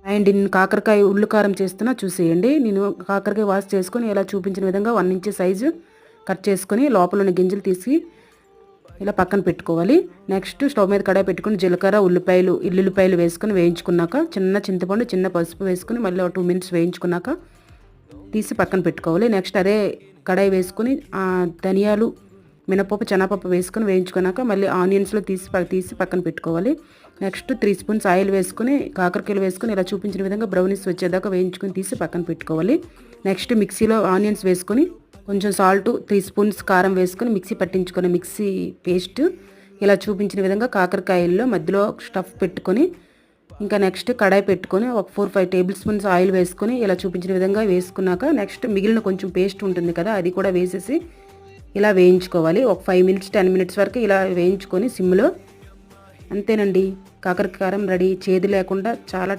And నేను కాకరకాయ ఉల్లి కారం చేస్తున్నా చూసేయండి. నేను కాకరకాయ వాష్ చేసుకొని ఇలా చూపించిన విధంగా 1 ఇంచ్ సైజు కట్ చేసుకొని లోపల ఉన్న గింజలు తీసి ఇలా పక్కన పెట్టుకోవాలి. నెక్స్ట్ స్టవ్ మీద కడాయి పెట్టుకొని జీలకర్ర, ఎల్లుల్లిపాయలు వేసుకొని వేయించుకున్నాక చిన్న చింతపండు, చిన్న పసుపు వేసుకొని మళ్ళీ 2 మినిట్స్ వేయించుకున్నాక తీసి పక్కన పెట్టుకోవాలి. నెక్స్ట్ అదే కడాయి వేసుకొని ధనియాలు, మినపప్పు, శనగపప్పు వేసుకొని వేయించుకున్నాక మళ్ళీ ఆనియన్స్లో తీసి పక్కన పెట్టుకోవాలి. నెక్స్ట్ 3 స్పూన్స్ ఆయిల్ వేసుకొని కాకరకాయలు వేసుకొని ఇలా చూపించిన విధంగా బ్రౌనీస్ వచ్చేదాకా వేయించుకొని తీసి పక్కన పెట్టుకోవాలి. నెక్స్ట్ మిక్సీలో ఆనియన్స్ వేసుకొని కొంచెం సాల్ట్, 3 స్పూన్స్ కారం వేసుకొని మిక్సీ పట్టించుకొని మిక్సీ పేస్ట్ ఇలా చూపించిన విధంగా కాకరకాయల్లో మధ్యలో స్టఫ్ పెట్టుకొని ఇంకా నెక్స్ట్ కడాయి పెట్టుకొని ఒక 4-5 టేబుల్ స్పూన్స్ ఆయిల్ వేసుకొని ఇలా చూపించిన విధంగా వేసుకున్నాక నెక్స్ట్ మిగిలిన కొంచెం పేస్ట్ ఉంటుంది కదా, అది కూడా వేసేసి ఇలా వేయించుకోవాలి. ఒక 5 మినిట్స్ 10 మినిట్స్ వరకు ఇలా వేయించుకొని సిమ్లో. అంతేనండి, కాకరకాయ కారం రెడీ. చేదు లేకుండా చాలా